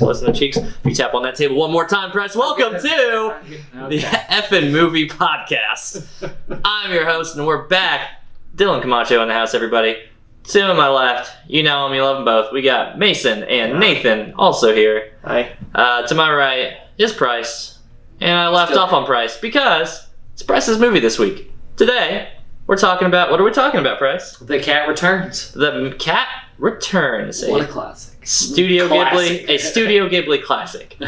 Listen to cheeks. If you tap on that table one more time, press welcome to the Effin' Movie Podcast. I'm your host, and we're back. Dylan Camacho in the house, everybody. To my left, you know him, you love them both. We got Mason and Nathan also here. Hi. To my right is Price, and I left off on Price because it's Price's movie this week. Today, we're talking about, what are we talking about, Price? The Cat Returns. The Cat Returns. What a classic. Studio Ghibli, a Studio Ghibli classic,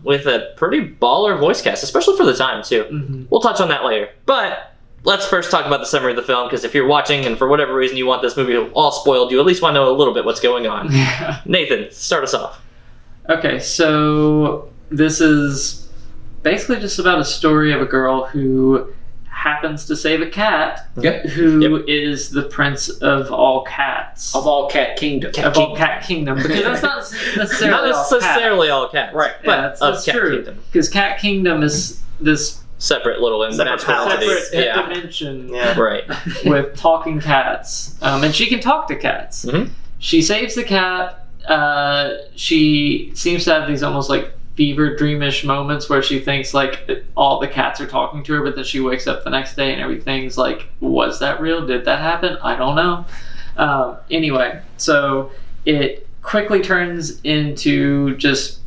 with a pretty baller voice cast, especially for the time too. Mm-hmm. We'll touch on that later, but let's first talk about the summary of the film, because if you're watching and for whatever reason you want this movie all spoiled, you at least want to know a little bit what's going on. Nathan, start us off. Okay, so this is basically just about a story of a girl who happens to save a cat, who is the prince of all cats. Of all Cat Kingdom. All Cat Kingdom, because that's not necessarily Not necessarily all cats, Right. but that's Cat true. Kingdom. Because Cat Kingdom is this Separate little magical entities. separate dimension Right. with talking cats, and she can talk to cats. Mhm. She saves the cat. She seems to have these almost like fever dreamish moments where she thinks like all the cats are talking to her, but then she wakes up the next day and everything's like, was that real? Did that happen? I don't know. Anyway, so it quickly turns into just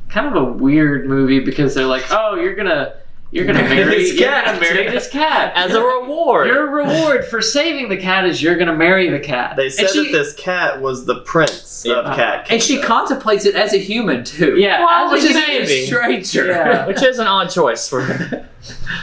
kind of a weird movie because they're like, oh, you're gonna marry this cat As a reward. Your reward for saving the cat is you're gonna marry the cat. They said that this cat was the prince of Cat Kingdom. And she contemplates it as a human, too. Yeah, Well, as which a is human. maybe. A stranger. Yeah. Which is an odd choice for her.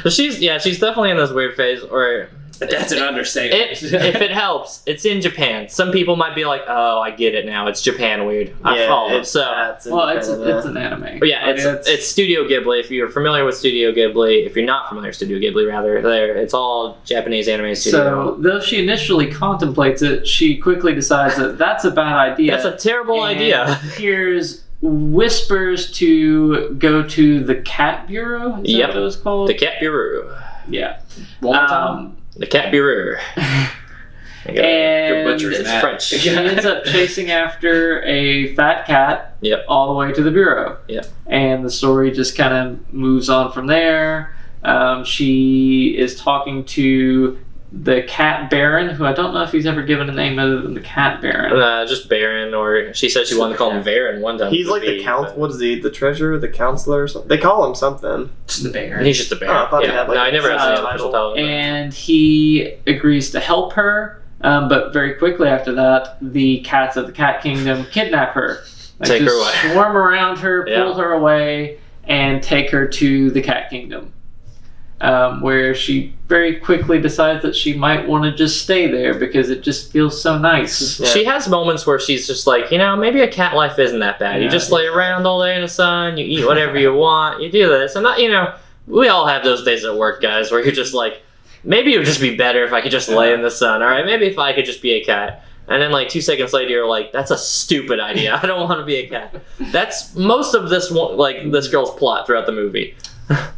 But she's definitely in this weird phase where That's an understatement. if it helps, it's in Japan. Some people might be like, "Oh, I get it now. It's Japan weird." I follow. it's So, It's an anime. but yeah, it's Studio Ghibli. If you're familiar with Studio Ghibli, if you're not familiar with Studio Ghibli, rather, it's all Japanese anime studio. So though she initially contemplates it, she quickly decides that that's a bad idea. That's a terrible and idea. Hears whispers to go to the Cat Bureau. Is that what it was called? The Cat Bureau. Yeah. One more time. The Cat Bureau. And butchering It's that. French. she ends up chasing after a fat cat Yep. all the way to the bureau. Yep. And the story just kind of moves on from there. She is talking to the Cat Baron, who I don't know if he's ever given a name other than the Cat Baron. Just Baron, or she said she wanted to call him Baron one time. He's like the count. What is he? The treasurer, the counselor, or something? They call him something. Just the bear. He's just a Baron. Oh, I thought he had, like, no, I never a asked title. the official title. And he agrees to help her, but very quickly after that, the cats of the Cat Kingdom kidnap her. Take her just away. Swarm around her, pull Yeah. her away, and take her to the Cat Kingdom. Where she very quickly decides that she might want to just stay there because it just feels so nice. Yeah. She has moments where she's just like, maybe a cat life isn't that bad. You Yeah. just lay around all day in the sun, you eat whatever you want, you do this. And, we all have those days at work, guys, where you're just like, maybe it would just be better if I could just lay in the sun, all right? Maybe if I could just be a cat. And then, 2 seconds later, you're like, that's a stupid idea. I don't want to be a cat. That's most of this girl's plot throughout the movie.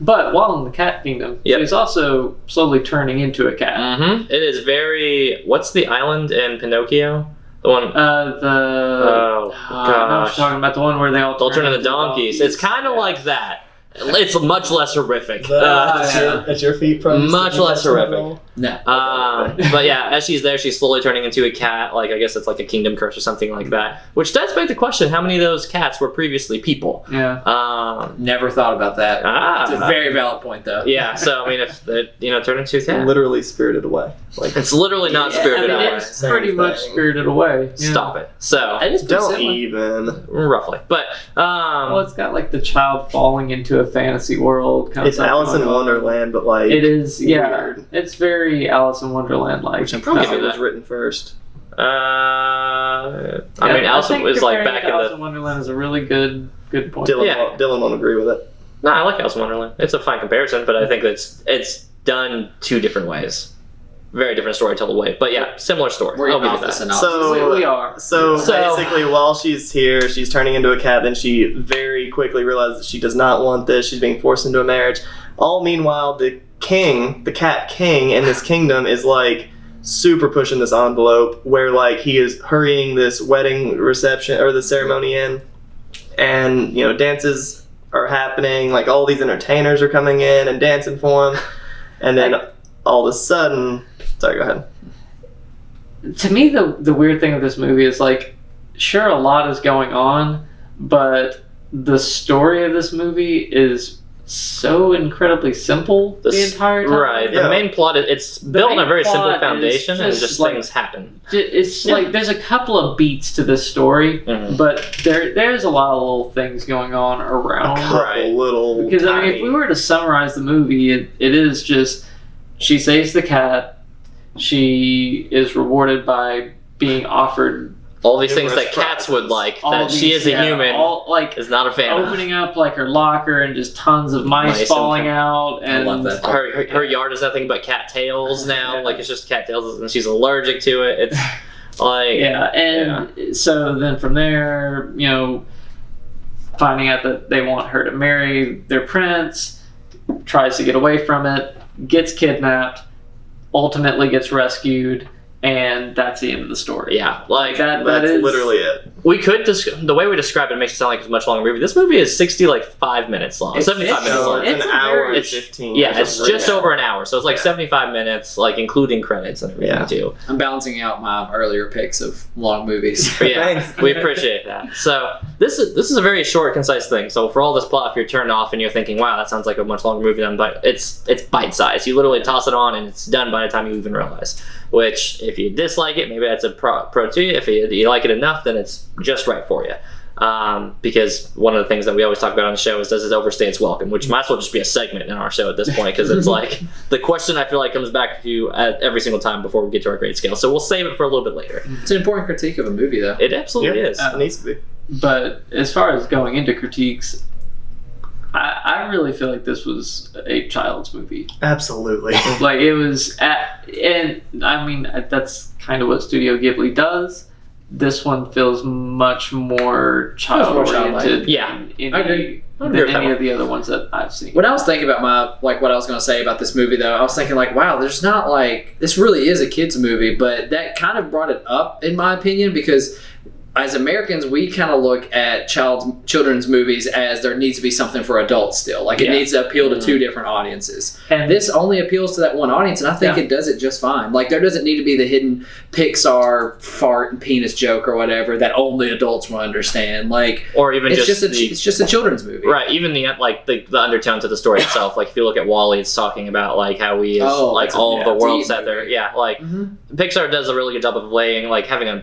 But while in the Cat Kingdom, Yep. she's also slowly turning into a cat. Mm-hmm. It is very... What's the island in Pinocchio? The one... Oh, gosh. I know what you're talking about, the one where they all They'll turn into donkeys. It's kind of like that. It's much less horrific. At your feet, probably. Much less horrific. No. But yeah, as she's there, she's slowly turning into a cat. I guess it's like a kingdom curse or something like that. Which does beg the question: how many of those cats were previously people? Yeah. Never thought about that. It's a Ah. very valid point, though. Yeah. So if they turn into a cat, Literally spirited away. it's literally not spirited I mean, away. it's pretty much spirited away. Yeah. Stop it. So It is pretty Don't similar. even. roughly, but Well, it's got like the child falling into a fantasy world kind It's of stuff Alice in going on. Wonderland, but like It is, yeah. weird. It's very Alice in Wonderland like. Which I'm I'll pretty give sure you was that. written first. I mean, Alice think was like comparing back to in Alice the. in Wonderland is a really good point. Dylan won't agree with it. No, I like Alice in Wonderland. It's a fine comparison, but I think it's done 2 different ways. Very different storytelling way. But yeah, similar story. We're I'll getting give off you the that. synopsis. So we are. So So- basically, while she's here, she's turning into a cat. Then she very quickly realizes that she does not want this. She's being forced into a marriage. All meanwhile, the king, the cat king in this kingdom, is like super pushing this envelope where like he is hurrying this wedding reception or the ceremony in. and dances are happening. Like all these entertainers are coming in and dancing for him, and then all of a sudden, sorry, go ahead. To me, the weird thing of this movie is like, sure, a lot is going on, but the story of this movie is so incredibly simple the entire time. Right. The main plot, it's built on a very simple foundation, and just like, things happen. It's like there's a couple of beats to this story, but there's a lot of little things going on around. A couple little. Because I mean, if we were to summarize the movie, it is just she saves the cat. She is rewarded by being offered all these things that cats would like, that she as a human is not a fan opening up like her locker and just tons of mice falling out, and I love that. Her yard is nothing but cat tails now. Like it's just cat tails, and she's allergic to it. It's like so then from there, finding out that they want her to marry their prince, tries to get away from it, gets kidnapped, ultimately gets rescued, and that's the end of the story. Yeah, like that's literally it. We could the way we describe it makes it sound like it's a much longer movie. This movie is 5 minutes long. 75 minutes long. It's an hour and 15. Yeah, it's just over an hour, so it's like 75 minutes, like including credits and everything too. I'm balancing out my earlier picks of long movies. Yeah, we appreciate that. So this is a very short, concise thing. So for all this plot, if you're turned off and you're thinking, "Wow, that sounds like a much longer movie," than but it's bite sized. You literally toss it on and it's done by the time you even realize. Which, if you dislike it, maybe that's a pro to you. If you like it enough, then it's just right for you. Because one of the things that we always talk about on the show is, does it overstay its welcome? Which might as well just be a segment in our show at this point, because it's like the question I feel like comes back to you every single time before we get to our grade scale. So we'll save it for a little bit later. It's an important critique of a movie, though. It absolutely is. It needs to be. But as far as going into critiques, I really feel like this was a child's movie. Absolutely. Like it was, and I mean that's kind of what Studio Ghibli does. This one feels much more child-oriented. Yeah, I agree. Than any of the other ones that I've seen. When I was thinking about what I was going to say about this movie, though, I was thinking like, wow, there's not like, this really is a kids movie, but that kind of brought it up in my opinion, because as Americans, we kind of look at children's movies as there needs to be something for adults still. Like it needs to appeal to two different audiences. And this only appeals to that one audience, and I think it does it just fine. Like there doesn't need to be the hidden Pixar fart and penis joke or whatever that only adults will understand. Like, or even it's just a children's movie, right? Even the undertone to the story itself. Like if you look at WALL-E, it's talking about like how we all of the worlds out there. Yeah, like Pixar does a really good job of laying, like having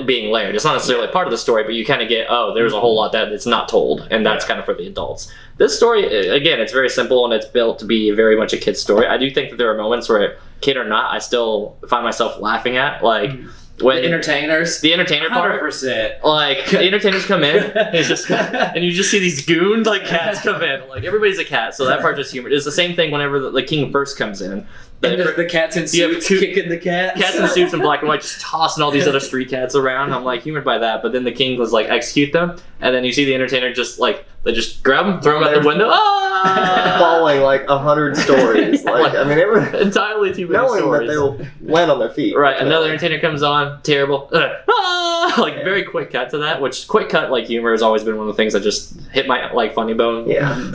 being layered. It's not necessarily part of the story, but you kind of get, there's a whole lot that it's not told, and that's kind of for the adults. This story, again, it's very simple, and it's built to be very much a kid's story. I do think that there are moments where, kid or not, I still find myself laughing at, like, when the entertainer part, 100%. like the entertainers come in, and you just see these goons like cats come in, like everybody's a cat, so that part just humor. It's the same thing whenever the king first comes in. And the cats in suits kicking the cats. Cats in suits in black and white just tossing all these other street cats around. I'm like humored by that, but then the king was like execute them, and then you see the entertainer just like they just grab them, throw them out the window, falling like 100 stories. Like I mean, they were entirely too many knowing stories. that they will land on their feet. Right, another entertainer comes on, terrible, like very quick cut to that. Which quick cut like humor has always been one of the things that just hit my like funny bone. Yeah, and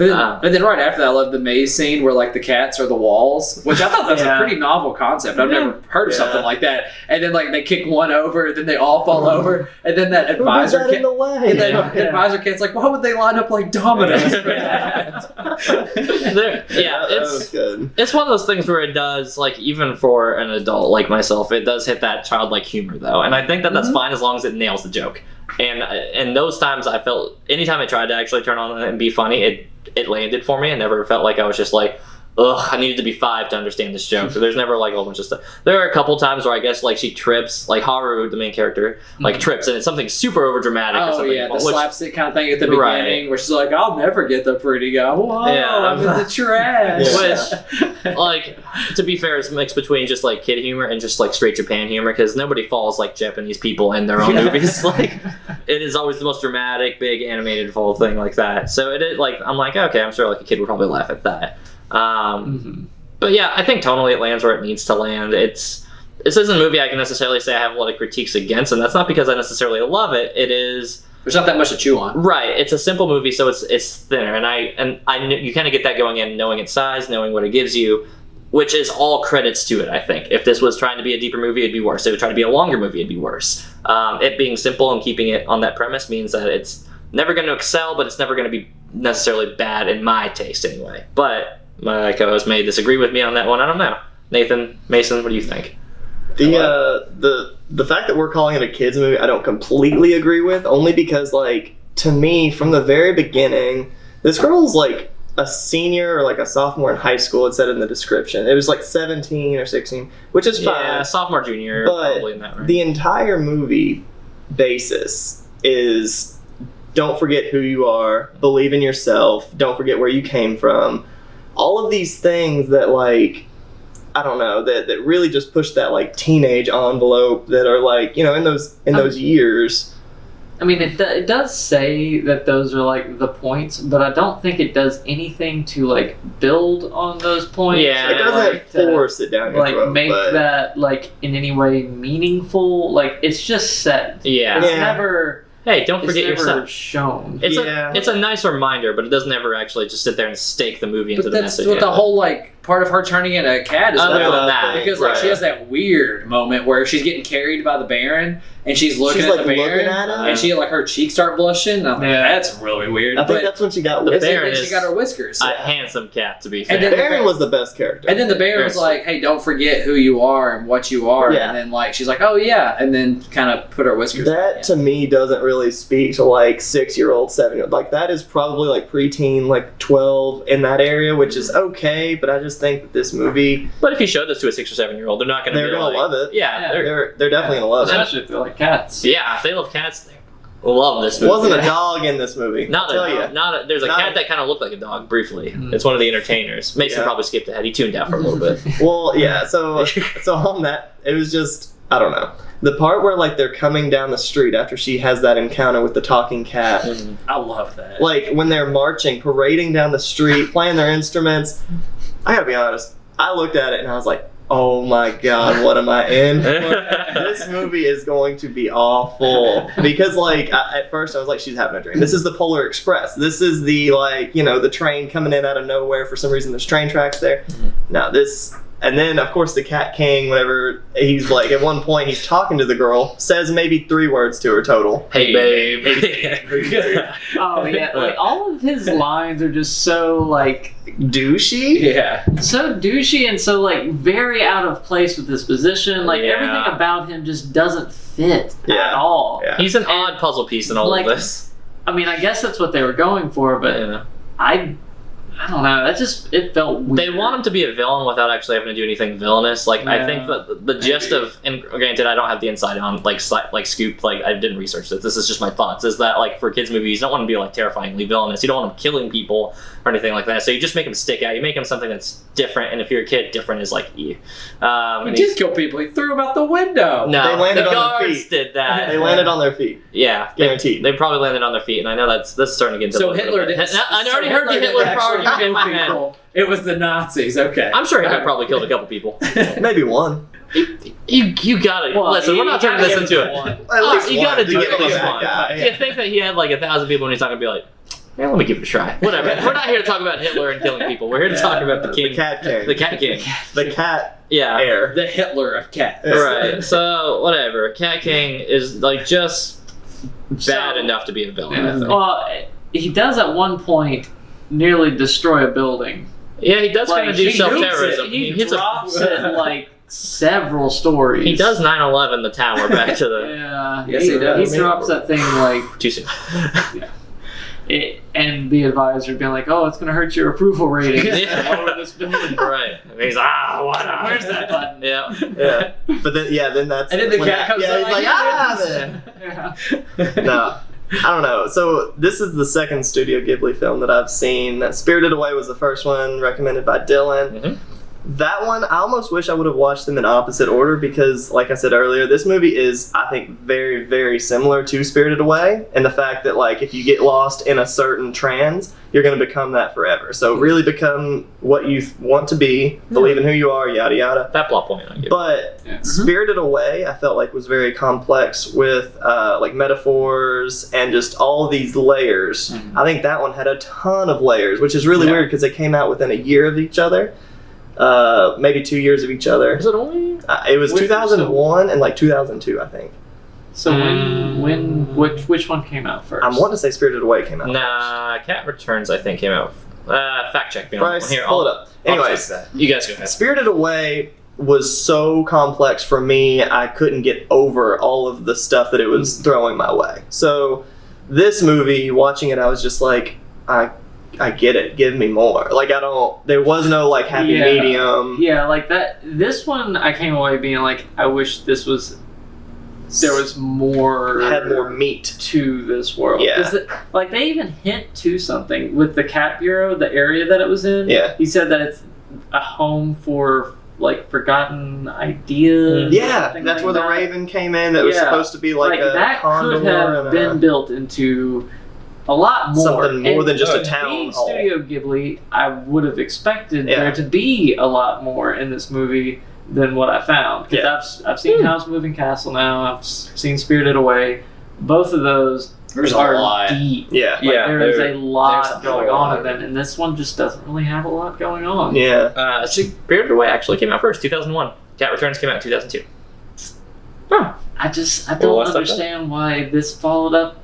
then right after that, I love the maze scene where like the cats are the walls, which I thought that was a pretty novel concept. I've never heard of something like that. And then like they kick one over, then they all fall over, and then that advisor cat in the way. And then advisor cat's like, why would they line up like dominoes for that? That was good. It's one of those things where it does, like even for an adult like myself, it does hit that childlike humor though, and I think that that's fine as long as it nails the joke. And those times I felt, anytime I tried to actually turn on and be funny, it landed for me. I never felt like I was just like, ugh, I needed to be 5 to understand this joke. So there's never like a whole bunch of stuff. There are a couple times where I guess like she trips, like Haru, the main character, like trips, and it's something super over dramatic. Oh or something, yeah, the slapstick kind of thing at the beginning, where she's like, "I'll never get the pretty guy." Whoa, I'm in the trash. Which, like, to be fair, is mixed between just like kid humor and just like straight Japan humor, because nobody falls like Japanese people in their own movies. Like, it is always the most dramatic, big animated full thing like that. So it is like, I'm like, okay, I'm sure like a kid would probably laugh at that. But yeah, I think tonally it lands where it needs to land. This isn't a movie I can necessarily say I have a lot of critiques against, and that's not because I necessarily love it. It is There's not that much to chew on. Right, it's a simple movie, so it's thinner, and you kind of get that going in, knowing its size, knowing what it gives you, which is all credits to it. I think if this was trying to be a deeper movie, it'd be worse. If it would try to be a longer movie, it'd be worse. It being simple and keeping it on that premise means that it's never going to excel, but it's never going to be necessarily bad in my taste anyway. But my co-host may disagree with me on that one. I don't know. Nathan, Mason, what do you think? The fact that we're calling it a kids movie, I don't completely agree with, only because, like, to me, from the very beginning, this girl's like a senior or like a sophomore in high school. It said in the description. It was like 17 or 16, which is fine. Yeah, sophomore, junior, But probably in that range. the entire movie basis is don't forget who you are, believe in yourself, don't forget where you came from. All of these things that, like, I don't know, that really just push that, like, teenage envelope that are, like, you know, in those years. I mean, it does say that those are like the points, but I don't think it does anything to like build on those points. Yeah, It doesn't like, force it down your like throat, make but that like in any way meaningful. Like it's just said. Yeah. It's Yeah. never. Hey, don't It's forget never yourself. shown. It's Yeah. it's a nice reminder, but it doesn't ever actually just sit there and stake the movie into But the that's message. what the Yeah. whole like part of her turning into a cat is Other about. than that, Because like she right. has that weird moment where she's getting carried by the Baron and she's looking She's, at like, the Baron looking at him? and she like her cheeks start blushing. And I'm like, Yeah. that's really weird. I think But that's when she got The and whiskers. Baron then she is got her whiskers. a handsome cat, to be And fair. then- Baron was the best character. And then the Baron was like, hey, don't forget who you are and what you are. Yeah. And then like she's like, oh yeah, and then kind of put her whiskers that back to in. me doesn't really speak to like 6-year-old, 7-year-old. Like that is probably like preteen, like 12 in that area, which is okay. But I just think that this movie, But if you showed this to a 6 or 7 year old, they're not going to they're be gonna like, love it. Yeah, Yeah. They're definitely gonna love it. Especially if they're like cats. yeah. If they love cats, they love this There movie. wasn't a dog in this movie. Not I'll tell you. there's a Not cat a- that kind of looked like a dog briefly. Mhm. It's one of the entertainers. Mason Yeah. probably skipped ahead. He tuned out for a little bit. Well, yeah. So on that, it was just I don't know the part where like they're coming down the street after she has that encounter with the talking cat. Mhm. I love that. Like when they're marching, parading down the street, playing their instruments. I gotta be honest. I looked at it and I was like, "Oh my god, what am I in for?" This movie is going to be awful because, like, at first I was like, "She's having a dream." This is the Polar Express. This is the like, you know, the train coming in out of nowhere. For some reason, there's train tracks there. Mhm. Now this. And then, of course, the Cat King, whenever he's like, at one point, he's talking to the girl, says maybe 3 words to her total. Hey, babe. Oh yeah, like all of his lines are just so like Douchey? Yeah. so douchey and so like very out of place with his position. Like Yeah. everything about him just doesn't fit Yeah. at all. Yeah. He's an odd puzzle piece in all Like- of this. I mean, I guess that's what they were going for, but Yeah. I don't know. That just it felt weird. They want him to be a villain without actually having to do anything villainous. Like I Yeah. think that the gist of, and granted, I don't have the insight on like Scoop. Like I didn't research this. This is just my thoughts. Is that like for kids movies, you don't want to be like terrifyingly villainous. You don't want them killing people or anything like that. So you just make him stick out. You make him something that's different. And if you're a kid, different is like you. He And did kill people. He threw them out the window. no, They landed the on their guards feet. did that. They landed on their feet. Yeah, Guaranteed. They probably landed on their feet, and I know that's starting to get. So into a Hitler little bit. didn't. I already heard the Hitler didn't argument actually in my kill head. people. It was the Nazis. Okay. I'm sure Hitler probably killed a couple people. Maybe one. You gotta Well, listen. We're not turning this into it. At Oh, least you one gotta to do get at least that one. guy. Do you think that he had like 1,000 people and he's not gonna be like, man, let me give it a try? Whatever. We're not here to talk about Hitler and killing people. We're here to talk about the king, The Cat King. the Cat King. The cat Yeah. air. The Hitler of cats. Right. So whatever. Cat King is like just bad So- enough to be a villain. I Yeah. think. Well, he does at one point nearly destroy a building. Yeah, he does kind of do he self-terrorism. nukes it. He hits a. drops it like several stories. He does 9/11 the tower back to the. Yeah. Yes, he does. He drops that thing like Too soon. and the advisor being like, "Oh, it's going to hurt your approval rating." Yeah. Over this building. Right. And he's what? Where's that button? Yeah. Yeah. But then that's And then the when cat comes yeah, out he's like, like, Yeah. No. I don't know. So this is the second Studio Ghibli film that I've seen. Spirited Away was the first one, recommended by Dylan. Mhm. That one, I almost wish I would have watched them in opposite order because, like I said earlier, this movie is, I think, very, very similar to Spirited Away, and the fact that, like, if you get lost in a certain trance, you're going to become that forever. So really become what you want to be, believe in who you are, yada yada. That plot point I give. But Spirited Away, I felt like was very complex with like metaphors and just all these layers. I think that one had a ton of layers, which is really weird because they came out within a year of each other. Maybe 2 years of each other. Is it only? It was 2001 and like 2002, I think. So which one came out first? I'm wanting to say Spirited Away came out. Nah, Cat Returns I think came out. Fact check me on Bryce, here. pull it up. Anyways, You guys go ahead. Spirited Away was so complex for me, I couldn't get over all of the stuff that it was throwing my way. So this movie, watching it, I was just like, I get it. Give me more. Like, there was no, like, happy medium. Yeah, like that. This one, I came away being like, I wish there was more. Had more meat to this world. Yeah. 'Cause like, they even hint to something with the Cat Bureau, the area that it was in. Yeah. He said that it's a home for, like, forgotten ideas. Yeah, something that's like where the that. Raven came in. That was supposed to be like a that condor could have and been built into a lot more. something more And than just a town being hall. Studio Ghibli, I would have expected there to be a lot more in this movie than what I found. Because I've seen Howl's Moving Castle now. I've seen Spirited Away. Both of those There's a are lot. deep. Yeah. Yeah, There is a there's lot a going lot. on in them, and this one just doesn't really have a lot going on. Yeah. Spirited Away actually came out first, 2001. Cat Returns came out in 2002. I Well, don't what's that understand why this followed up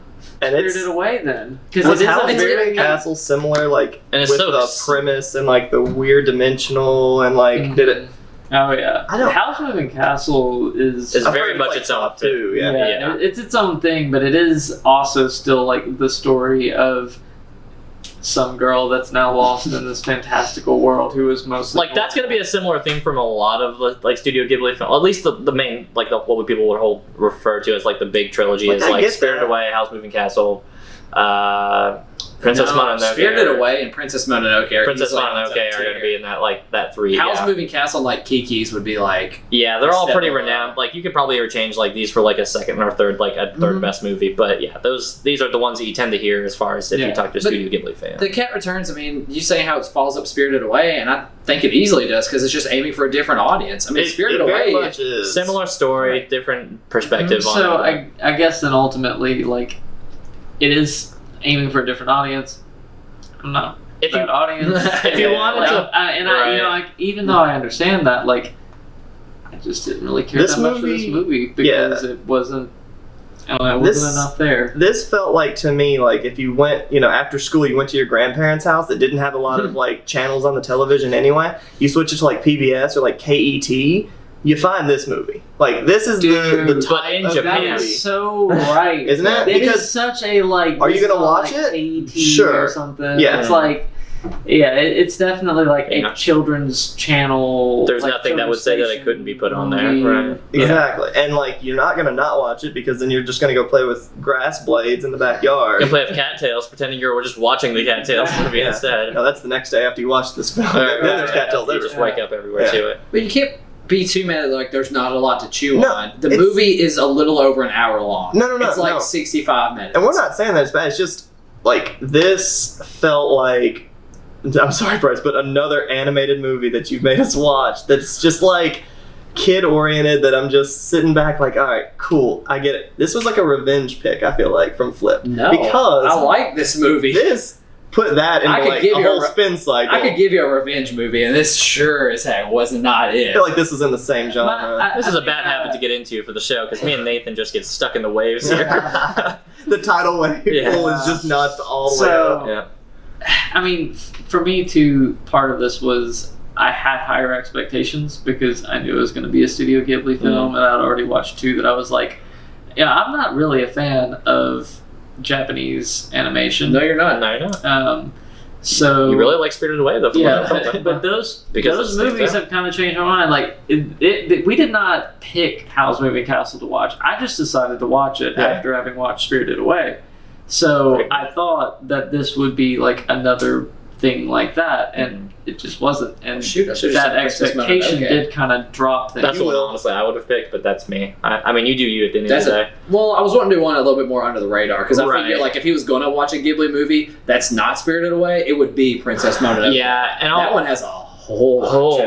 And it's Spirited Away then. Because was it is Howl's a Moving very Castle similar, like And it's with so the premise and like the weird dimensional and like did it? Oh yeah, I don't- Howl's Moving Castle is It's I've very heard much like its own top two. Yeah. Yeah. It's its own thing, but it is also still like the story of some girl that's now lost in this fantastical world who is mostly Like, that's going to be a similar thing from a lot of like Studio Ghibli films. At least the main, like what people would refer to as like the big trilogy Like, is I like get Spirited that. Away, Howl's Moving Castle, Princess Mononoke. Spirited Away and Princess Mononoke are Princess easily on Mononoke top are tier. going to be in that three. Howl's yeah. Moving Castle, like Kiki's, would be like. Yeah, they're all Step pretty up. renowned. Like, you could probably interchange like these for like a second or third, like a third best movie. But yeah, these are the ones that you tend to hear as far as if you talk to a But Studio Ghibli fan. The Cat Returns, I mean, you say how it follows up Spirited Away, and I think it easily does because it's just aiming for a different audience. I mean, Spirited it very Away. much is Similar story, different perspective on So it. I guess then ultimately like it is aiming for a different audience. I'm not If that you- audience. if you wanted to- I even though I understand that, like, I just didn't really care This that much for this movie- movie because it wasn't. I don't know, it wasn't enough there. This felt like to me like if you went, after school, you went to your grandparents' house that didn't have a lot of like channels on the television anyway. You switch it to like PBS or like KET. You find this movie. Like this is the Dude, but type in of Japan- That movie. is so right, Isn't it? It Because- is such a like. Are you this is gonna not watch like it? AET Sure. or something. Yeah. It's like, it's definitely like Yeah. a children's channel. There's like, nothing that would children's say that it station couldn't be put on there. movie. Right. Exactly. And like you're not gonna not watch it because then you're just gonna go play with grass blades in the backyard. You can play with cattails, pretending you're just watching the cattails movie Yeah. instead. No, that's the next day after you watch this film. Right, then there's right, cattails You everywhere. just wake up everywhere Yeah. to it. But you can't be too mad. Like, there's not a lot to chew No, on. The it's- movie is a little over an hour long. No, It's like no. 65 minutes. And we're not saying that it's bad. It's just like this felt like I'm sorry, Bryce, but another animated movie that you've made us watch that's just like kid oriented that I'm just sitting back like, all right, cool, I get it. This was like a revenge pick, I feel like, from Flip. No, Because I like this movie. this put that I into could like give a you a whole re- spin cycle. I could give you a revenge movie, and this sure as heck was not I it. feel like this is in the same genre. This is a bad habit to get into for the show because me and Nathan just get stuck in the waves here. The tidal wave Yeah. pool is just notched all the way So- up. yeah. I mean, for me too, part of this was I had higher expectations because I knew it was going to be a Studio Ghibli film, and I'd already watched two that I was like, yeah, I'm not really a fan of Japanese animation. No, you're not. No, you're not. So You really like Spirited Away, though. from what I'm yeah, told. but those Because those it sticks movies out. have kind of changed my mind. Like, we did not pick Howl's Moving Castle to watch. I just decided to watch it Yeah. after having watched Spirited Away. So Right. I thought that this would be like another thing like that, and it just wasn't. And Shoot, I should've that said Princess Mononoke. expectation did kind of drop things. That's the one will. honestly I would have picked, but that's me. I mean, you do you at the end of That's the day. Well, I was wanting to do one a little bit more under the radar because I Right. figured like if he was going to watch a Ghibli movie that's not Spirited Away, it would be Princess Mononoke. Yeah, and that one has a whole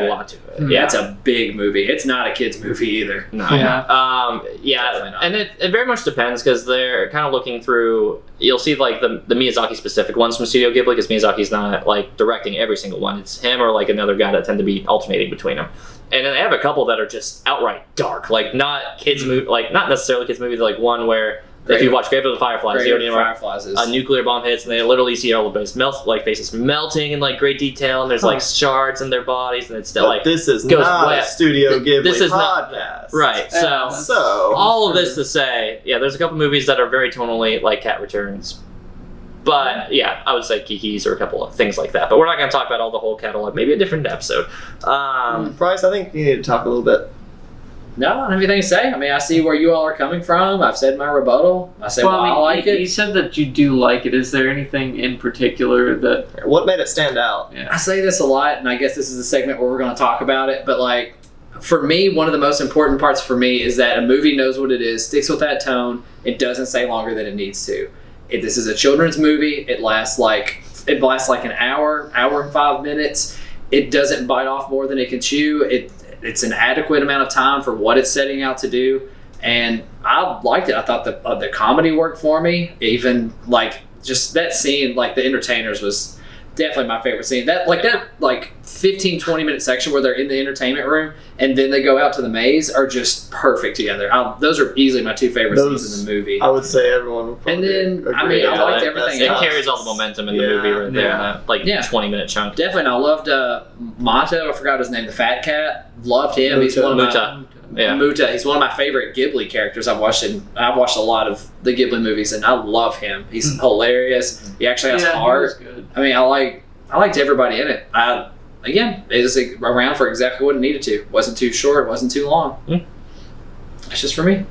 lot to it. Yeah, it's a big movie. It's not a kid's movie either. No. Yeah. Yeah, Definitely not. and it very much depends because they're kind of looking through. You'll see like the Miyazaki specific ones from Studio Ghibli because Miyazaki's not like directing every single one. It's him or like another guy that tend to be alternating between them. And then they have a couple that are just outright dark, like not kids movie, like not necessarily kids movies, like one where if you watch Grave of the Fireflies, you already know where Fireflies is. a nuclear bomb hits and they literally see all the faces melting in like great detail, and there's like shards in their bodies, and it's still But like this is goes not way- a Studio Ghibli this is not- podcast. right. Yeah. So So all of this to say, yeah, there's a couple movies that are very tonally like Cat Returns. But yeah, I would say Kiki's or a couple of things like that. But we're not going to talk about all the whole catalog. Maybe a different episode. Bryce, I think you need to talk a little bit. No, I don't have anything to say. I mean, I see where you all are coming from. I've said my rebuttal. I say why I like you it. said that you do like it. Is there anything in particular that? What made it stand out? I Yeah. say this a lot, and I guess this is a segment where we're going to talk about it. But like, for me, one of the most important parts for me is that a movie knows what it is, sticks with that tone. It doesn't say longer than it needs to. This is a children's movie. It lasts like an hour and 5 minutes. It doesn't bite off more than it can chew. It's an adequate amount of time for what it's setting out to do, and I liked it. I thought the comedy worked for me. Even like just that scene, like the entertainers was definitely my favorite scene. That 15-20 minute section where they're in the entertainment room and then they go out to the maze are just perfect together. Those are easily my two favorite scenes in the movie. I would say everyone would probably And then, agree. I mean, I liked it everything It else. carries all the momentum in the Yeah. movie right there. Yeah. In that, like Yeah. 20-minute chunk. Definitely, and I loved Mato. I forgot his name. The fat cat. Loved him. He's one of my Muta. Yeah. Muta. He's one of my favorite Ghibli characters. I've watched a lot of the Ghibli movies, and I love him. He's hilarious. He actually has Yeah, he heart. was good. I mean, I liked everybody in it. Again, it was around for exactly what it needed to. Wasn't too short. Wasn't too long. That's just for me.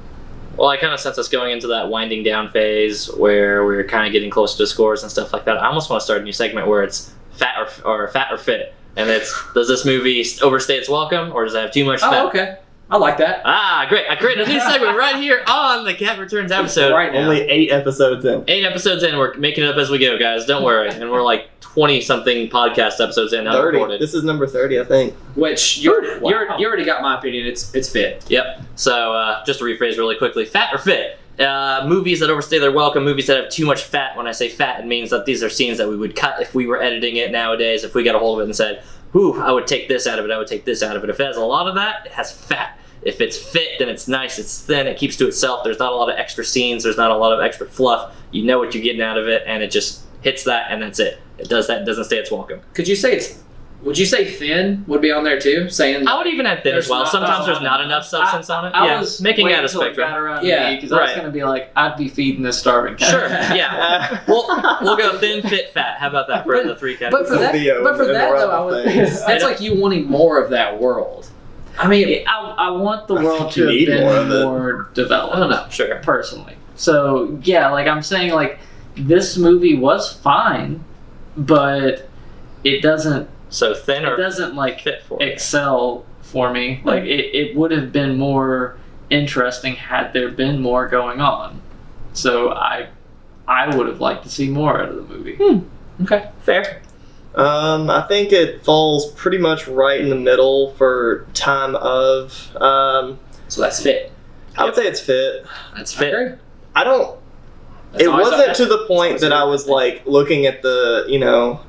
Well, I kind of sense us going into that winding down phase where we're kind of getting close to scores and stuff like that. I almost want to start a new segment where it's fat or fit, and it's does this movie overstay its welcome or does it have too much fat? Oh, okay. I like that. Ah, great! I created a new segment right here on the Cat Returns episode. Right now. Only 8 episodes in. 8 episodes in, we're making it up as we go, guys. Don't worry. And we're like 20-something podcast episodes in, 30. unrecorded. This is number 30, I think. Which you Wow. already got my opinion. It's fit. Yep. So just to rephrase really quickly, fat or fit? Movies that overstay their welcome, movies that have too much fat. When I say fat, it means that these are scenes that we would cut if we were editing it nowadays. If we got a hold of it and said, "Ooh, I would take this out of it. I would take this out of it." If it has a lot of that, it has fat. If it's fit, then it's nice. It's thin. It keeps to itself. There's not a lot of extra scenes. There's not a lot of extra fluff. You know what you're getting out of it, and it just hits that, and that's it. It does that. It doesn't stay its welcome. Could you say would you say thin would be on there too? Saying I would even add thin as There's well. not- Sometimes oh, there's not enough substance on it. I Yeah, was making waiting that a till it spectrum. got around Yeah, because I was right. going to be like, I'd be feeding this starving cat. Sure. Yeah. We'll go thin, fit, fat. How about that for the three But for categories? that, Theo but for in the that realm though, I of would, things. that's like you wanting more of that world. I mean, I want the I world think to you have need been more of it. more developed. I don't know. Sure. Personally. So yeah, like I'm saying, like this movie was fine, but it doesn't So thin or like fit for you. excel for me. Like it would have been more interesting had there been more going on. So I would have liked to see more out of the movie. okay. Fair. I think it falls pretty much right in the middle for time of. So that's fit. I would say it's fit. That's I fit. agree. I don't. That's It always- wasn't to the that's point always that a- I was like looking at the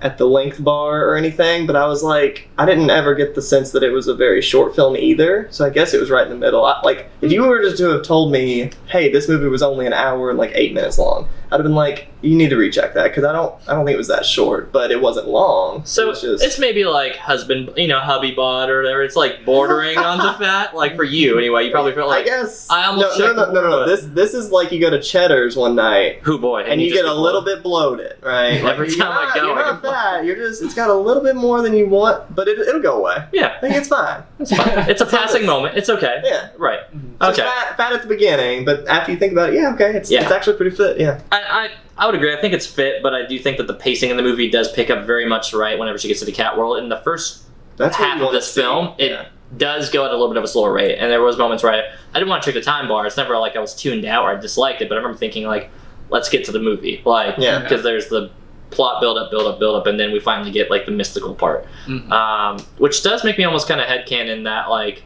at the length bar or anything, but I was like, I didn't ever get the sense that it was a very short film either. So I guess it was right in the middle. Like if you were to have told me, hey, this movie was only an hour and like 8 minutes long, I'd have been like, you need to recheck that because I don't think it was that short, but it wasn't long. So it was just, it's maybe like hubby bod or whatever. It's like bordering onto fat. Like for you anyway. You probably feel I like guess I almost no, checked no. the board. This is like you go to Cheddar's one night right? Who boy? And you get a little bit bloated, right? Every You're time I not- go, you're I not get fat. You're just, it's got a little bit more than you want, but it'll go away. Yeah, I think it's fine. it's fine. It's a passing moment. It's okay. Yeah. Right. So it's Okay. fat at the beginning, but after you think about it, yeah, okay, it's Yeah. actually pretty fit, yeah. I would agree. I think it's fit, but I do think that the pacing in the movie does pick up very much right whenever she gets to the cat world. In the first That's what half you of wanna this see. film, it Yeah. does go at a little bit of a slower rate, and there was moments where I didn't want to check the time bar. It's never like I was tuned out or I disliked it, but I remember thinking like, let's get to the movie, like, Yeah. because there's the plot build up, and then we finally get like the mystical part, which does make me almost kind of headcanon that like,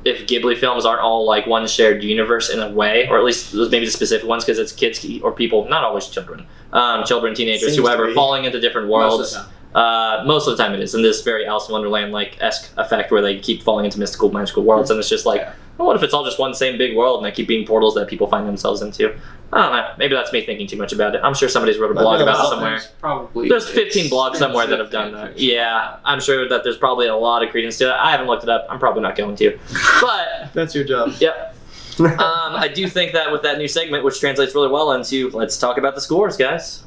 if Ghibli films aren't all like one shared universe in a way, or at least maybe the specific ones, because it's kids or people, not always children, teenagers, Seems to whoever, be. falling into different worlds. Most of the time it is in this very Alice in Wonderland like-esque effect where they keep falling into mystical, magical worlds, and it's just like, oh, what if it's all just one same big world and they keep being portals that people find themselves into? I don't know. Maybe that's me thinking too much about it. I'm sure somebody's wrote a blog about it somewhere. Probably. There's 15 blogs somewhere that have done that. Yeah, I'm sure that there's probably a lot of credence to it. I haven't looked it up. I'm probably not going to. But, That's your job. yep. I do think that with that new segment, which translates really well into let's talk about the scores, guys.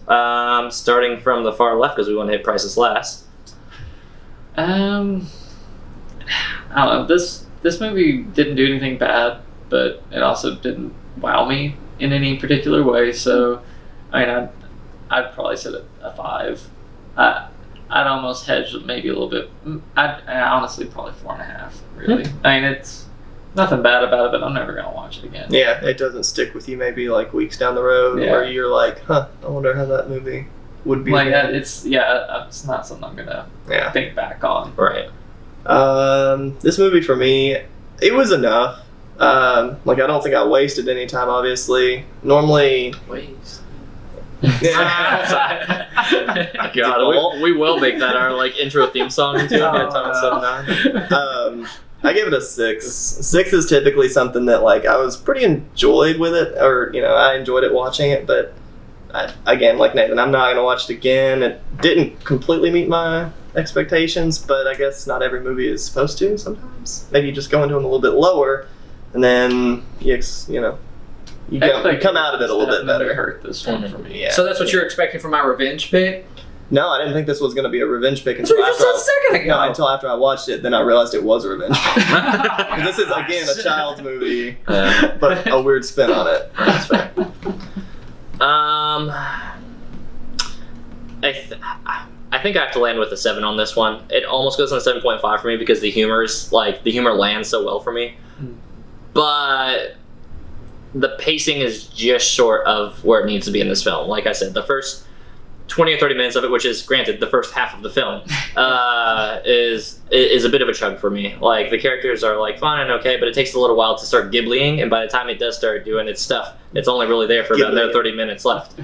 Starting from the far left because we want to hit prices last. I don't know. This movie didn't do anything bad, but it also didn't wow me in any particular way. So, I mean, I'd probably set it a 5. I'd almost hedge maybe a little bit. I honestly probably 4.5. Really, I mean, it's nothing bad about it, but I'm never gonna watch it again. Yeah, it doesn't stick with you maybe like weeks down the road Yeah. where you're like, I wonder how that movie would be. Like again. it's not something I'm gonna Yeah. think back on. Right. This movie for me, it was enough. Like I don't think I wasted any time. Obviously, normally. God, we will make that our like intro theme song too. I gave it a 6. 6 is typically something that like I was pretty enjoyed with it, or I enjoyed it watching it. But again, like Nathan, I'm not gonna watch it again. It didn't completely meet my expectations, but I guess not every movie is supposed to. Sometimes maybe you just go into them a little bit lower, and then you come out of it a little bit better. Hurt this one for me. Yeah. So that's what you're expecting from my revenge pick? No, I didn't think this was going to be a revenge pick That's what until you just after. said a second ago. No, until after I watched it, then I realized it was a revenge pick. 'Cause this is again a child's movie, but a weird spin on it. That's fair. I think I have to land with a 7 on this one. It almost goes on a 7.5 for me because the humor lands so well for me. But the pacing is just short of where it needs to be in this film. Like I said, the first 20 or 30 minutes of it, which is granted the first half of the film, is a bit of a chug for me. Like the characters are like fun and okay, but it takes a little while to start Ghiblying, and by the time it does start doing its stuff, it's only really there for about another 30 minutes left.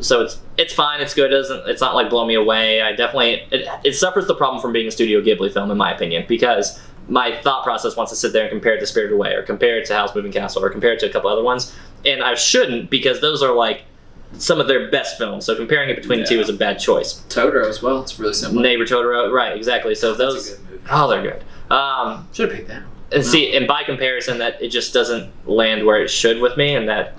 So it's fine, it's good. It's not like blow me away. It suffers the problem from being a Studio Ghibli film in my opinion, because my thought process wants to sit there and compare it to Spirited Away or compare it to Howl's Moving Castle or compare it to a couple other ones, and I shouldn't, because those are like some of their best films. So comparing it between the two is a bad choice. Totoro as well. It's really similar. Neighbor Totoro, right? Exactly. So That's those, a good movie. oh, they're good. Should have picked that. And see, and by comparison, that it just doesn't land where it should with me, and that.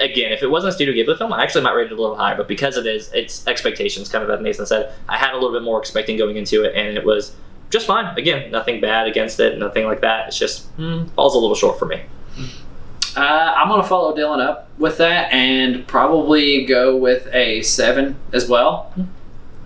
Again, if it wasn't a Studio Ghibli film, I actually might rate it a little higher, but because it is, it's expectations, kind of as Nathan said. I had a little bit more expecting going into it, and it was just fine. Again, nothing bad against it, nothing like that. It's just falls a little short for me. I'm going to follow Dylan up with that and probably go with a 7 as well.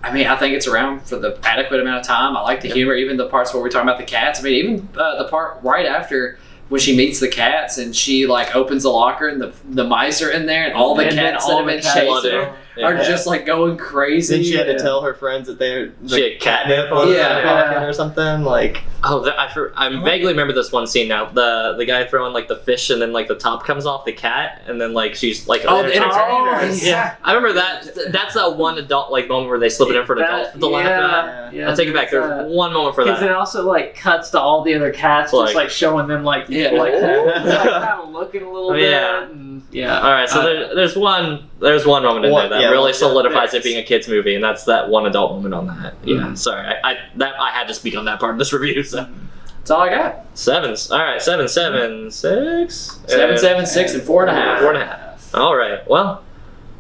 I mean, I think it's around for the adequate amount of time. I like the humor, even the parts where we're talking about the cats. I mean, even the part right after when she meets the cats and she like opens the locker and the mice are in there and all the And then cats all that have the been cats chasing are- her are just like going crazy. Then she had to tell her friends that She had catnip on the the Yeah. pocket or something. Like, Oh, I vaguely remember this one scene now. The guy throwing like the fish, and then like the top comes off the cat, and then like she's like, Oh, the entertainers. yeah. I remember that. That's that one adult like moment where they slip it in for an adult to laugh at. Yeah, I'll take it back. There's one moment for Because it that. also like cuts to all the other cats, Like- just like showing them like Yeah. like kind of looking a little bit. Yeah. And, yeah. All right, so there's one moment in there that really yeah, solidifies yes. it being a kids movie, and that's that one adult moment on that. Yeah, Mhm. sorry, I had to speak on that part of this review. So That's all I got. 7s. All right, 7, 7, 6, 7, 7, 6, and 4.5. 4.5. All right. Well,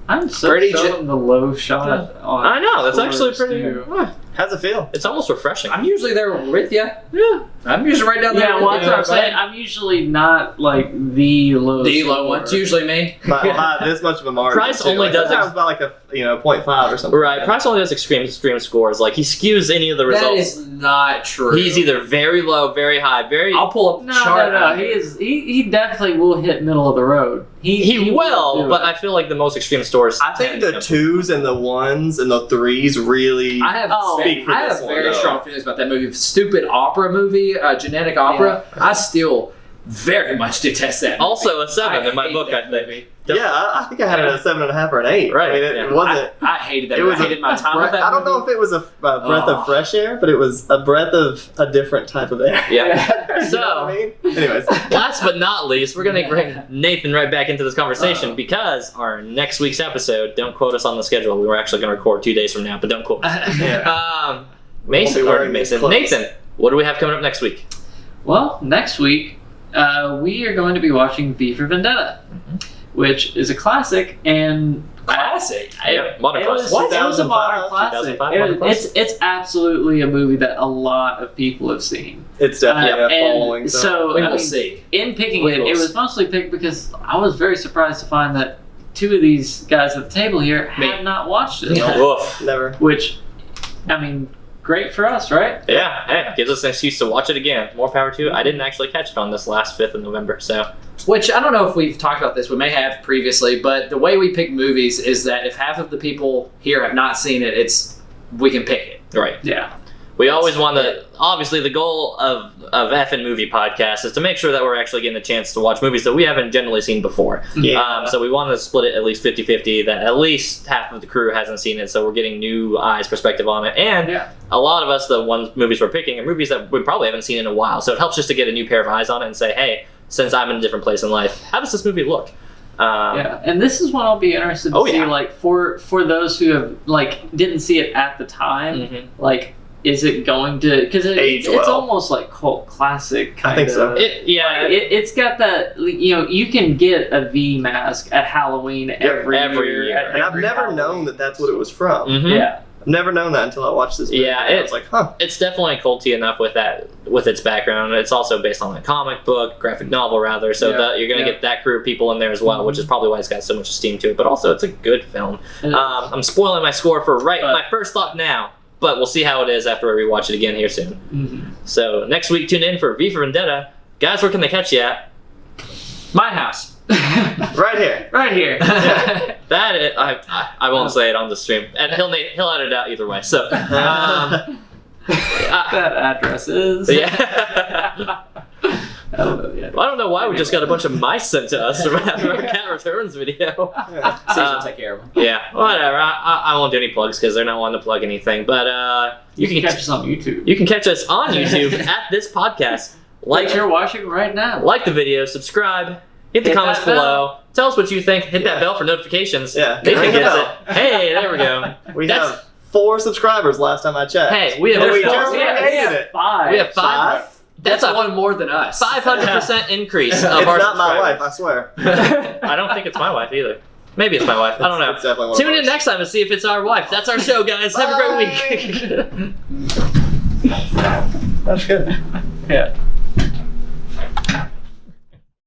I'm so Pretty showing the low shot on I know that's actually scores, pretty. too. How's it feel? It's almost refreshing. I'm usually there with you. Yeah. I'm usually right down there. Yeah, with well, you, that's what I'm saying. I'm usually not like the low. The low score. one's usually me. By this much of a margin. Price too. only Like, does sometimes by like a 0.5 or something. Right. Price only does extreme scores. Like he skews any of the That results. is not true. He's either very low, very high, very. I'll pull up the No, chart. no. He definitely will hit middle of the road. He will, do but it. I feel like the most extreme stores. I think the 2s and the 1s and the 3s really. I have Speak for I this have one, very though. strong feelings about that movie. Stupid opera movie, genetic opera. I still very much detest that movie. Also a 7 in my hate book, that I think. movie. Yeah, I think I had it at a 7.5 or an 8. Right, I mean, it yeah. wasn't. I hated that It movie. was I hated my time with that I don't know movie. if it was a breath Oh. of fresh air, but it was a breath of a different type of air. Yeah. You So- know what I mean? Anyways. Last but not least, we're going to bring Nathan right back into this conversation Uh-oh. because our next week's episode, don't quote us on the schedule. We were actually going to record 2 days from now, but don't quote us. Yeah. Mason, be wearing these clothes. Nathan, what do we have coming up next week? Well, next week we are going to be watching V for Vendetta, which is a classic and Classic. Modern it was, classic. it was a modern 2005, classic. 2005 modern It's absolutely a movie that a lot of people have seen. It's definitely a and following. so We I will mean, see. in picking We it, will it see. was mostly picked because I was very surprised to find that 2 of these guys at the table here Me. had not watched it. Woof. Never. Which, I mean, great for us, right? Yeah, hey, gives us an excuse to watch it again. More power to it. I didn't actually catch it on this last 5th of November, so. Which I don't know if we've talked about this. We may have previously, but the way we pick movies is that if half of the people here have not seen it, we can pick it. Right. Yeah. We always want to. Obviously, the goal of F&N Movie Podcast is to make sure that we're actually getting a chance to watch movies that we haven't generally seen before. Yeah. So we want to split it at least 50-50, that at least half of the crew hasn't seen it, so we're getting new eyes' perspective on it. And Yeah. a lot of us, the movies we're picking, are movies that we probably haven't seen in a while. So it helps just to get a new pair of eyes on it and say, hey, since I'm in a different place in life, how does this movie look? Yeah, and this is one I'll be interested to Oh, see. yeah. Like for those who have didn't see it at the time, Mhm. is it going to? Because Age it's well. almost like cult classic. I think so. It's got that. You can get a V mask at Halloween every every year. at And I've every never Halloween. known that that's what it was from. Mhm. Yeah, I've never known that until I watched this movie. Yeah, And I was like, huh. It's definitely culty enough with its background. It's also based on a comic book, graphic novel rather, so Yeah, that you're gonna yeah. get that crew of people in there as well, which is probably why it's got so much esteem to it. But also, it's a good film. It is. I'm spoiling my score for But- my first thought now, but we'll see how it is after I rewatch it again here soon. Mhm. So next week, tune in for V for Vendetta. Guys, where can they catch you at? My house. Right here. right here. That is, I won't say it on the stream, and he'll edit it out either way. So, That address is. yeah. I don't know yet. I don't know why we just got a bunch of mice sent to us from after our Cat Returns video. Yeah. Caesar will take care of them. Yeah, whatever. I won't do any plugs because they're not wanting to plug anything. But You can catch us on YouTube. you can catch us on YouTube at this podcast. Like you're watching right now. Like the video, subscribe, hit the Hit comments that bell. below. Tell us what you think. Hit that Yeah. bell for notifications. Yeah. Nathan Ring the gets bell. it. Hey, there we go. We That's- have 4 subscribers last time I checked. Hey, we have And we four- just hated it. 5. we have 5. That's That's a one more than us. 500% increase of It's our not my wife, subscribers. I swear. I don't think it's my wife either. Maybe it's my wife. I don't know. It's definitely one Tune of in ours. next time to see if it's our wife. That's our show, guys. Have a great week. That's good. Yeah.